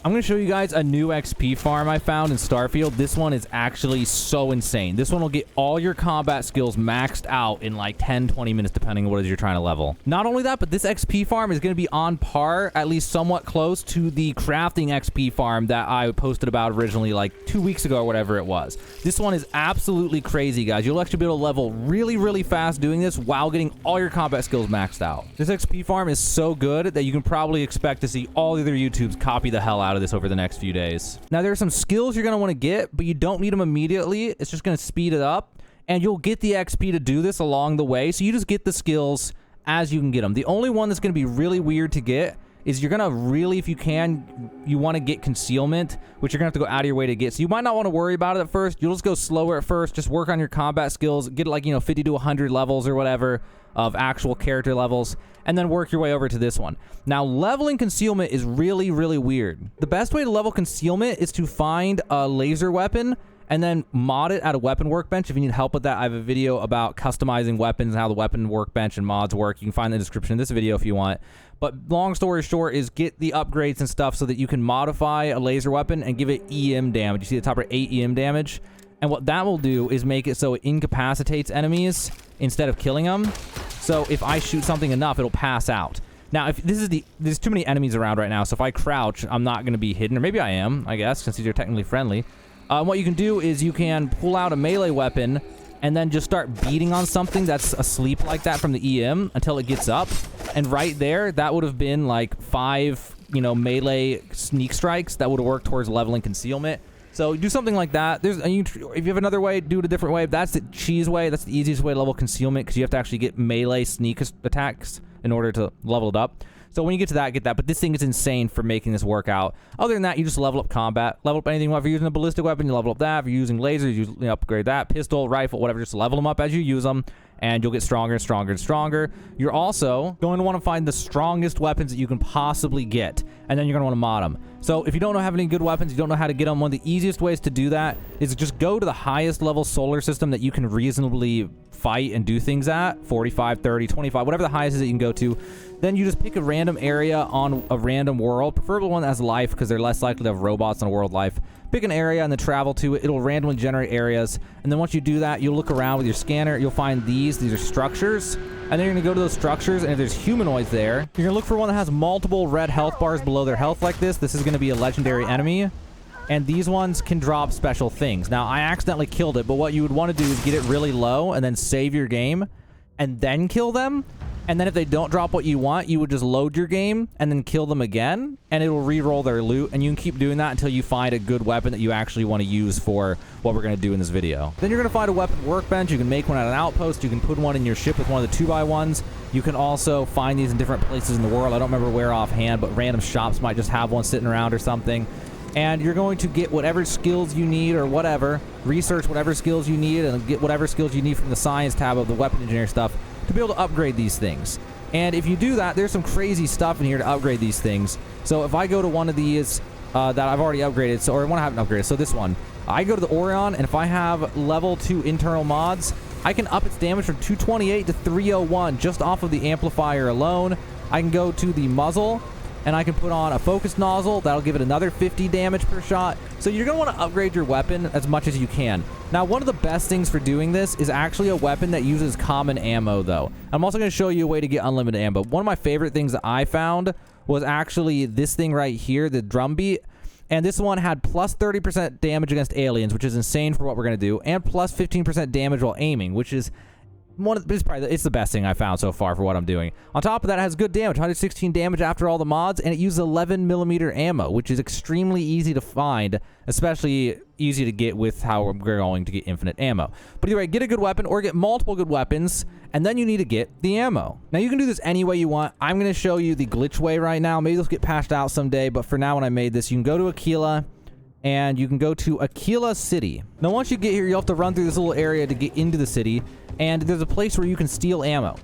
I'm going to show you guys a new XP farm I found in Starfield. This one is actually so insane. This one will get all your combat skills maxed out in like 10-20 minutes, depending on what it is you're trying to level. Not only that, but this XP farm is going to be on par, at least somewhat close to the crafting XP farm that I posted about originally like 2 weeks ago or whatever it was. This one is absolutely crazy, guys. You'll actually be able to level really, really fast doing this while getting all your combat skills maxed out. This XP farm is so good that you can probably expect to see all the other YouTubes copy the hell out of this over the next few days. Now, there are some skills you're going to want to get, but you don't need them immediately. It's just going to speed it up, and you'll get the XP to do this along the way. So you just get the skills as you can get them. The only one that's going to be really weird to get is you're going to really, if you can, you want to get concealment, which you're going to have to go out of your way to get. So you might not want to worry about it at first. You'll just go slower at first. Just work on your combat skills. Get like, 50 to 100 levels or whatever of actual character levels, and then work your way over to this one. Now, leveling concealment is really, really weird. The best way to level concealment is to find a laser weapon and then mod it at a weapon workbench. If you need help with that, I have a video about customizing weapons and how the weapon workbench and mods work. You can find the description of this video if you want. But long story short is get the upgrades and stuff so that you can modify a laser weapon and give it EM damage. You see the top are 8 EM damage. And what that will do is make it so it incapacitates enemies instead of killing them. So if I shoot something enough, it'll pass out. Now, if this is there's too many enemies around right now, so if I crouch, I'm not going to be hidden. Or maybe I am, I guess, since these are technically friendly. What you can do is you can pull out a melee weapon and then just start beating on something that's asleep like that from the EM until it gets up. And right there, that would have been like 5, melee sneak strikes that would have worked towards leveling concealment. So do something like that. If you have another way, do it a different way. If that's the cheese way, that's the easiest way to level concealment, because you have to actually get melee sneak attacks in order to level it up. So when you get to that, get that. But this thing is insane for making this work out. Other than that, you just level up combat. Level up anything. If you're using a ballistic weapon, you level up that. If you're using lasers, you upgrade that. Pistol, rifle, whatever. Just level them up as you use them, and you'll get stronger and stronger and stronger. You're also going to want to find the strongest weapons that you can possibly get, and then you're going to want to mod them. So if you don't have any good weapons, you don't know how to get them, one of the easiest ways to do that is just go to the highest level solar system that you can reasonably fight and do things at, 45, 30, 25, whatever the highest is that you can go to. Then you just pick a random area on a random world, preferably one that has life, because they're less likely to have robots on a world life. Pick an area and then travel to it. It'll randomly generate areas. And then once you do that, you'll look around with your scanner. You'll find these. These are structures. And then you're going to go to those structures, and if there's humanoids there, you're going to look for one that has multiple red health bars below their health like this. This is going to be a legendary enemy. And these ones can drop special things. Now, I accidentally killed it, but what you would want to do is get it really low and then save your game and then kill them. And then if they don't drop what you want, you would just load your game and then kill them again, and it'll re-roll their loot. And you can keep doing that until you find a good weapon that you actually want to use for what we're going to do in this video. Then you're going to find a weapon workbench. You can make one at an outpost. You can put one in your ship with one of the 2x1s. You can also find these in different places in the world. I don't remember where offhand, but random shops might just have one sitting around or something. And you're going to get whatever skills you need or whatever, research whatever skills you need, and get whatever skills you need from the science tab of the weapon engineer stuff to be able to upgrade these things. And if you do that, there's some crazy stuff in here to upgrade these things. So if I go to one of these that I've already upgraded, or one I haven't upgraded, so this one, I go to the Orion, and if I have level 2 internal mods, I can up its damage from 228 to 301 just off of the amplifier alone. I can go to the muzzle, and I can put on a focus nozzle. That'll give it another 50 damage per shot. So you're going to want to upgrade your weapon as much as you can. Now, one of the best things for doing this is actually a weapon that uses common ammo, though. I'm also going to show you a way to get unlimited ammo. One of my favorite things that I found was actually this thing right here, the Drumbeat. And this one had plus 30% damage against aliens, which is insane for what we're going to do, and plus 15% damage while aiming, which is it's the best thing I found so far for what I'm doing. On top of that, it has good damage, 116 damage after all the mods, and it uses 11mm ammo, which is extremely easy to find, especially easy to get with how we're going to get infinite ammo. But either way, get a good weapon or get multiple good weapons, and then you need to get the ammo. Now, you can do this any way you want. I'm going to show you the glitch way right now. Maybe they'll get patched out someday, but for now, when I made this, you can go to Aquila, and you can go to Aquila City. Now, once you get here, you'll have to run through this little area to get into the city, and there's a place where you can steal ammo.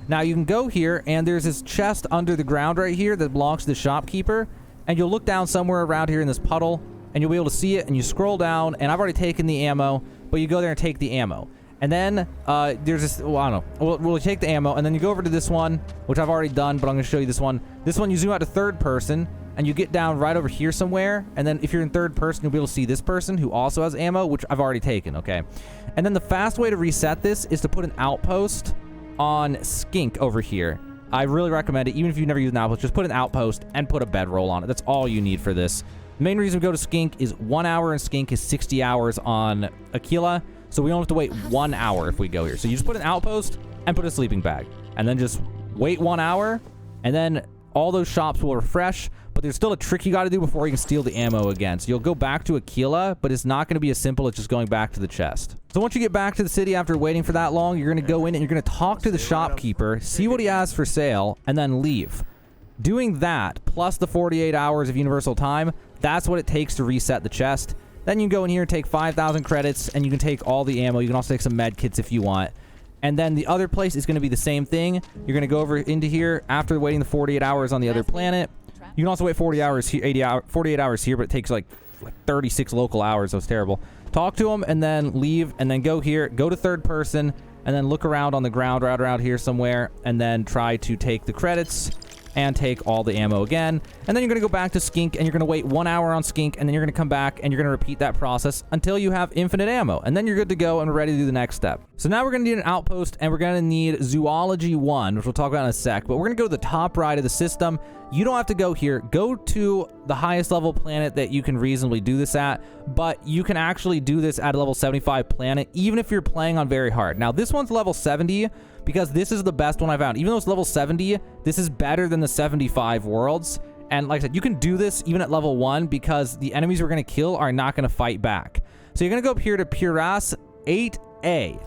Now, you can go here, and there's this chest under the ground right here that belongs to the shopkeeper, and you'll look down somewhere around here in this puddle, and you'll be able to see it, and you scroll down, and I've already taken the ammo, but you go there and take the ammo. And then there's this, well, I don't know, we'll take the ammo, and then you go over to this one, which I've already done, but I'm going to show you this one. This one, you zoom out to third person, and you get down right over here somewhere, and then if you're in third person, you'll be able to see this person who also has ammo, which I've already taken, okay? And then the fast way to reset this is to put an outpost on Skink over here. I really recommend it, even if you've never used an outpost, just put an outpost and put a bedroll on it. That's all you need for this. The main reason we go to Skink is 1 hour in Skink is 60 hours on Aquila, so we only have to wait 1 hour if we go here. So you just put an outpost and put a sleeping bag, and then just wait 1 hour, and then all those shops will refresh, but there's still a trick you got to do before you can steal the ammo again. So you'll go back to Aquila, but it's not going to be as simple as just going back to the chest. So once you get back to the city after waiting for that long, you're going to go in and you're going to talk to the shopkeeper, see what he has for sale, and then leave. Doing that, plus the 48 hours of universal time, that's what it takes to reset the chest. Then you can go in here and take 5,000 credits, and you can take all the ammo. You can also take some med kits if you want. And then the other place is going to be the same thing. You're going to go over into here after waiting the 48 hours on the other planet. You can also wait 48 hours here, but it takes like 36 local hours, so it's terrible. Talk to them and then leave, and then go here, go to third person, and then look around on the ground right around here somewhere, and then try to take the credits and take all the ammo again. And then you're going to go back to Skink, and you're going to wait 1 hour on Skink, and then you're going to come back, and you're going to repeat that process until you have infinite ammo. And then you're good to go and ready to do the next step. So now we're going to need an outpost, and we're going to need Zoology 1, which we'll talk about in a sec. But we're going to go to the top right of the system. You don't have to go here. Go to the highest level planet that you can reasonably do this at, but you can actually do this at a level 75 planet, even if you're playing on very hard. Now, this one's level 70, because this is the best one I found. Even though it's level 70, this is better than the 75 worlds. And like I said, you can do this even at level 1 because the enemies we're going to kill are not going to fight back. So you're going to go up here to Puras 8A.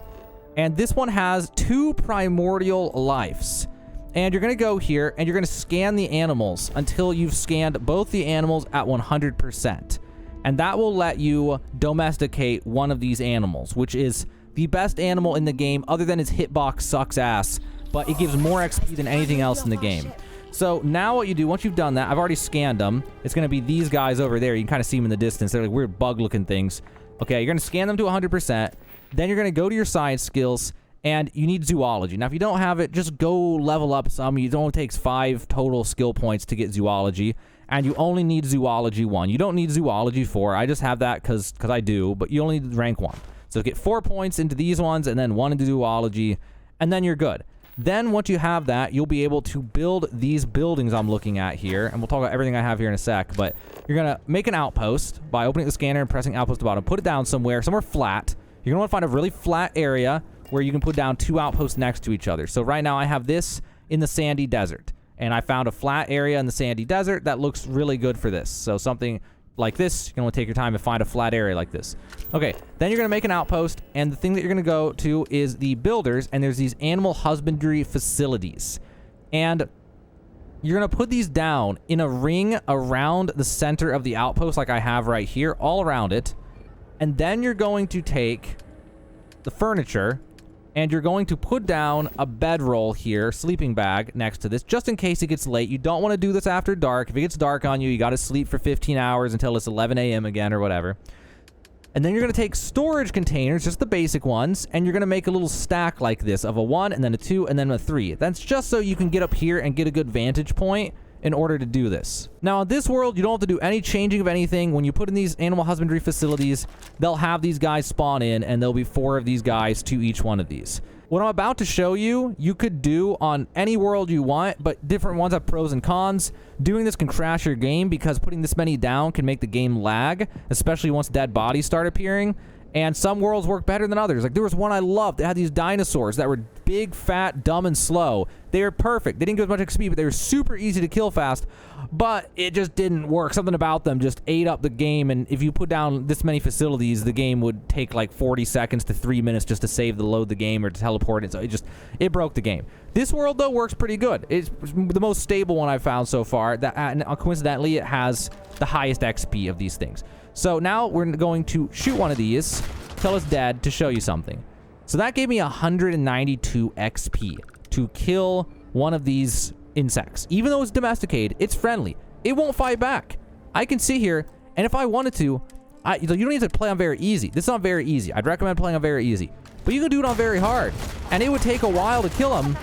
And this one has 2 primordial lives. And you're going to go here and you're going to scan the animals until you've scanned both the animals at 100%. And that will let you domesticate one of these animals, which is the best animal in the game other than its hitbox sucks ass, but it gives more XP than anything else in the game. So now what you do, once you've done that, I've already scanned them. It's going to be these guys over there. You can kind of see them in the distance. They're like weird bug-looking things. Okay, you're going to scan them to 100%. Then you're going to go to your science skills, and you need zoology. Now, if you don't have it, just go level up some. It only takes 5 total skill points to get zoology, and you only need zoology 1. You don't need zoology 4. I just have that because I do, but you only need rank 1. So get 4 points into these ones, and then 1 into zoology, and then you're good. Then once you have that, you'll be able to build these buildings I'm looking at here, and we'll talk about everything I have here in a sec, but you're going to make an outpost by opening the scanner and pressing outpost to bottom. Put it down somewhere flat. You're going to want to find a really flat area where you can put down 2 outposts next to each other. So right now I have this in the sandy desert, and I found a flat area in the sandy desert that looks really good for this. So something like this, you can only take your time and find a flat area like this. Okay, then you're going to make an outpost, and the thing that you're going to go to is the builders, and there's these animal husbandry facilities. And you're going to put these down in a ring around the center of the outpost like I have right here, all around it. And then you're going to take the furniture, and you're going to put down a bedroll here, sleeping bag next to this, just in case it gets late. You don't want to do this after dark. If it gets dark on you, you got to sleep for 15 hours until it's 11 a.m. again or whatever. And then you're going to take storage containers, just the basic ones, and you're going to make a little stack like this of a 1 and then a 2 and then a 3. That's just so you can get up here and get a good vantage point in order to do this. Now, in this world, you don't have to do any changing of anything. When you put in these animal husbandry facilities, they'll have these guys spawn in, and there'll be 4 of these guys to each one of these. What I'm about to show you, you could do on any world you want, but different ones have pros and cons. Doing this can crash your game because putting this many down can make the game lag, especially once dead bodies start appearing. And some worlds work better than others. Like, there was one I loved. They had these dinosaurs that were big, fat, dumb, and slow. They were perfect. They didn't give as much XP, but they were super easy to kill fast. But it just didn't work. Something about them just ate up the game. And if you put down this many facilities, the game would take like 40 seconds to 3 minutes just to save the load the game or to teleport it. So it broke the game. This world, though, works pretty good. It's the most stable one I've found so far. And coincidentally, it has the highest XP of these things. So now we're going to shoot one of these till it's dead to show you something. So that gave me 192 XP to kill one of these insects. Even though it's domesticated, it's friendly. It won't fight back. I can sit here, and if I wanted to, you don't need to play on very easy. This is on very easy. I'd recommend playing on very easy. But you can do it on very hard. And it would take a while to kill them.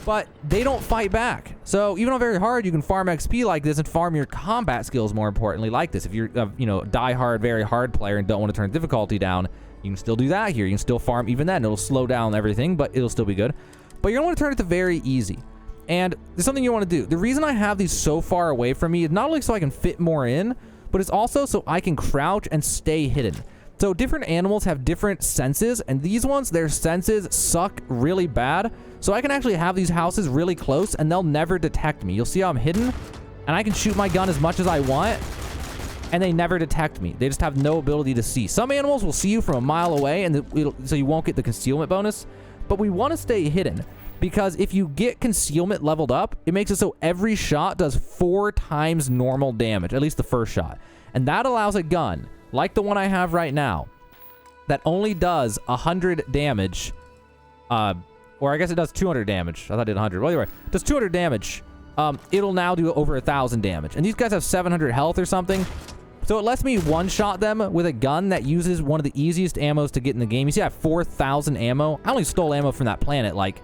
but they don't fight back. So even on very hard, you can farm XP like this and farm your combat skills more importantly like this. If you're a die-hard, very hard player and don't want to turn difficulty down, you can still do that here. You can still farm even then. It'll slow down everything, but it'll still be good. But you're going to want to turn it to very easy. And there's something you want to do. The reason I have these so far away from me is not only so I can fit more in, but it's also so I can crouch and stay hidden. So different animals have different senses, and these ones, their senses suck really bad. So I can actually have these houses really close, and they'll never detect me. You'll see how I'm hidden, and I can shoot my gun as much as I want, and they never detect me. They just have no ability to see. Some animals will see you from a mile away, and so you won't get the concealment bonus, but we want to stay hidden. Because if you get concealment leveled up, it makes it so every shot does 4 times normal damage, at least the first shot. And that allows a gun, like the one I have right now, that only does 100 damage, or I guess it does 200 damage. I thought it did 100. Well, anyway, it does 200 damage. It'll now do over 1,000 damage. And these guys have 700 health or something. So it lets me one-shot them with a gun that uses one of the easiest ammos to get in the game. You see I have 4,000 ammo. I only stole ammo from that planet like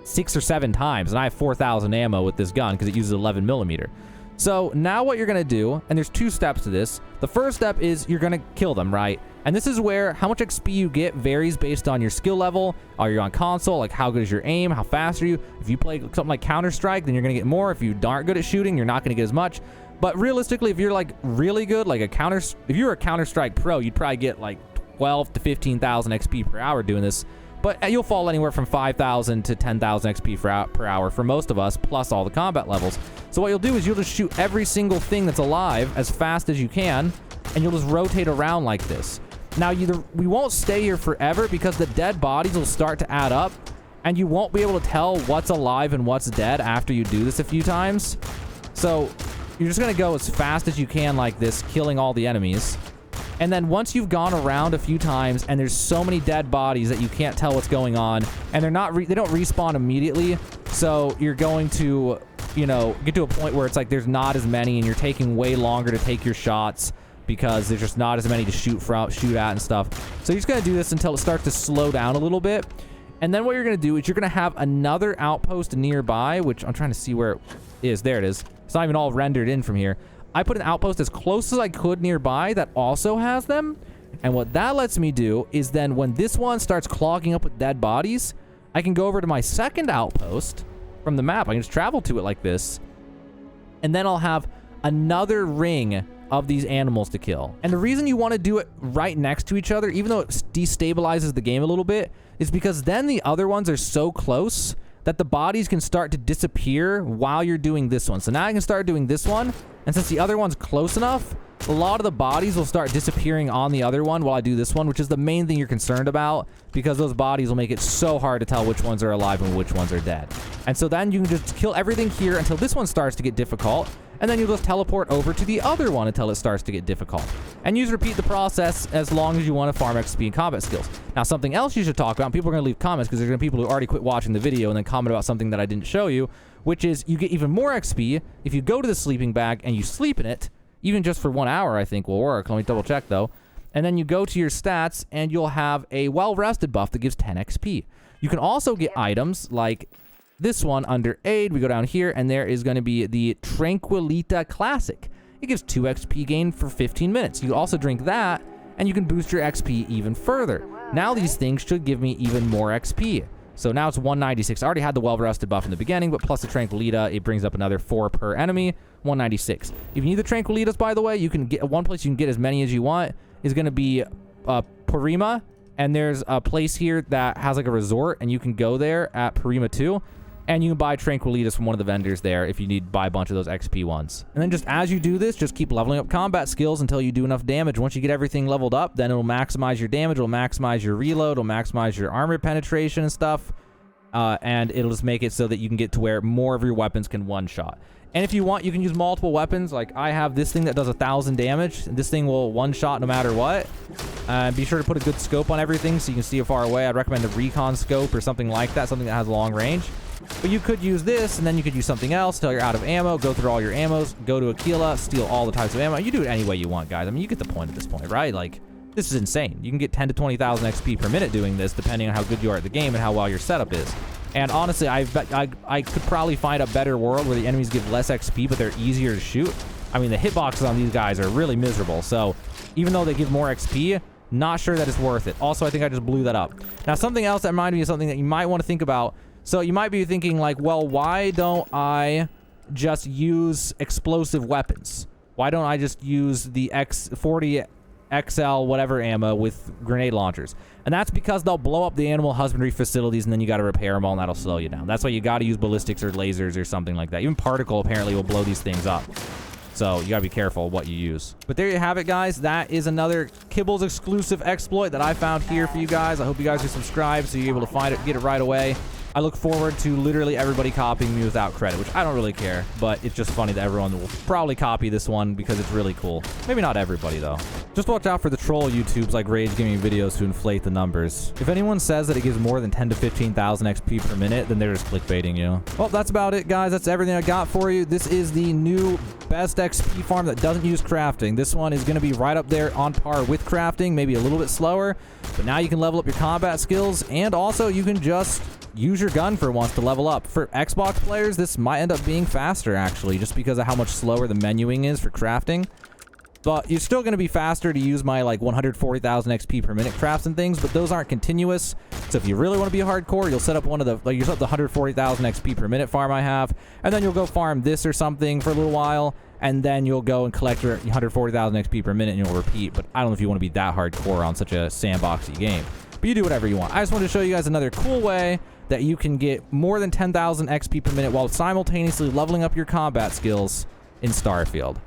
6 or 7 times, and I have 4,000 ammo with this gun because it uses 11 millimeter. So now what you're going to do, and there's 2 steps to this. The first step is you're going to kill them, right? And this is where how much XP you get varies based on your skill level. Are you on console? Like how good is your aim? How fast are you? If you play something like Counter-Strike, then you're going to get more. If you aren't good at shooting, you're not going to get as much. But realistically, if you're like really good, like if you were a Counter-Strike pro, you'd probably get like 12 to 15,000 XP per hour doing this. But you'll fall anywhere from 5,000 to 10,000 XP per hour for most of us, plus all the combat levels. So what you'll do is you'll just shoot every single thing that's alive as fast as you can, and you'll just rotate around like this. Now, we won't stay here forever because the dead bodies will start to add up, and you won't be able to tell what's alive and what's dead after you do this a few times. So you're just going to go as fast as you can like this, killing all the enemies. And then once you've gone around a few times and there's so many dead bodies that you can't tell what's going on, and they don't respawn immediately, so you're going to, get to a point where it's like there's not as many and you're taking way longer to take your shots because there's just not as many to shoot at and stuff. So you're just going to do this until it starts to slow down a little bit. And then what you're going to do is you're going to have another outpost nearby, which I'm trying to see where it is. There it is. It's not even all rendered in from here. I put an outpost as close as I could nearby that also has them. And what that lets me do is then when this one starts clogging up with dead bodies, I can go over to my second outpost from the map. I can just travel to it like this. And then I'll have another ring of these animals to kill. And the reason you want to do it right next to each other, even though it destabilizes the game a little bit, is because then the other ones are so close that the bodies can start to disappear while you're doing this one. So now I can start doing this one. And since the other one's close enough, a lot of the bodies will start disappearing on the other one while I do this one, which is the main thing you're concerned about, because those bodies will make it so hard to tell which ones are alive and which ones are dead. And so then you can just kill everything here until this one starts to get difficult, and then you'll just teleport over to the other one until it starts to get difficult. And you just repeat the process as long as you want to farm XP and combat skills. Now, something else you should talk about, and people are going to leave comments because there's going to be people who already quit watching the video and then comment about something that I didn't show you, which is you get even more XP if you go to the sleeping bag and you sleep in it, even just for 1 hour, I think will work. Let me double check though. And then you go to your stats and you'll have a well-rested buff that gives 10 XP. You can also get items like this one under aid. We go down here and there is going to be the Tranquilita Classic. It gives 2 XP gain for 15 minutes. You also drink that and you can boost your XP even further. Now these things should give me even more XP. So now it's 196. I already had the well-rested buff in the beginning, but plus the Tranquilita, it brings up another 4 per enemy, 196. If you need the Tranquilitas, by the way, you can get one place you can get as many as you want is going to be Parima, and there's a place here that has like a resort, and you can go there at Parima 2, and you can buy Tranquilitas from one of the vendors there if you need to buy a bunch of those XP ones. And then just as you do this, just keep leveling up combat skills until you do enough damage. Once you get everything leveled up, then it'll maximize your damage, it'll maximize your reload, it'll maximize your armor penetration and stuff, and it'll just make it so that you can get to where more of your weapons can one-shot. And if you want, you can use multiple weapons. Like I have this thing that does 1,000 damage. This thing will one-shot no matter what. Be sure to put a good scope on everything so you can see it far away. I'd recommend a recon scope or something like that, something that has long range. But you could use this, and then you could use something else until you're out of ammo. Go through all your ammos, go to Aquila, steal all the types of ammo. You do it any way you want, guys. I mean, you get the point at this point, right? Like, this is insane. You can get 10 to 20,000 XP per minute doing this, depending on how good you are at the game and how well your setup is. And honestly, I could probably find a better world where the enemies give less XP, but they're easier to shoot. I mean, the hitboxes on these guys are really miserable. So even though they give more XP, not sure that it's worth it. Also, I think I just blew that up. Now, something else that reminded me of something that you might want to think about. So you might be thinking like, well, why don't I just use explosive weapons? Why don't I just use the X40 XL whatever ammo with grenade launchers? And that's because they'll blow up the animal husbandry facilities, and then you got to repair them all, and that'll slow you down. That's why you got to use ballistics or lasers or something like that. Even particle apparently will blow these things up. So you gotta be careful what you use. But there you have it, guys. That is another Kibbles exclusive exploit that I found here for you guys. I hope you guys are subscribed so you're able to find it, get it right away. I look forward to literally everybody copying me without credit, which I don't really care, but it's just funny that everyone will probably copy this one because it's really cool. Maybe not everybody, though. Just watch out for the troll YouTubes like Rage Gaming videos to inflate the numbers. If anyone says that it gives more than 10 to 15,000 XP per minute, then they're just clickbaiting you. Well, that's about it, guys. That's everything I got for you. This is the new best XP farm that doesn't use crafting. This one is going to be right up there on par with crafting, maybe a little bit slower, but now you can level up your combat skills, and also you can just use your gun for once to level up. For Xbox players, this might end up being faster, actually, just because of how much slower the menuing is for crafting. But you're still going to be faster to use my, like, 140,000 XP per minute crafts and things, but those aren't continuous. So if you really want to be hardcore, you'll set up one of the, like, you'll set up the 140,000 XP per minute farm I have, and then you'll go farm this or something for a little while, and then you'll go and collect your 140,000 XP per minute, and you'll repeat. But I don't know if you want to be that hardcore on such a sandboxy game. But you do whatever you want. I just wanted to show you guys another cool way that you can get more than 10,000 XP per minute while simultaneously leveling up your combat skills in Starfield.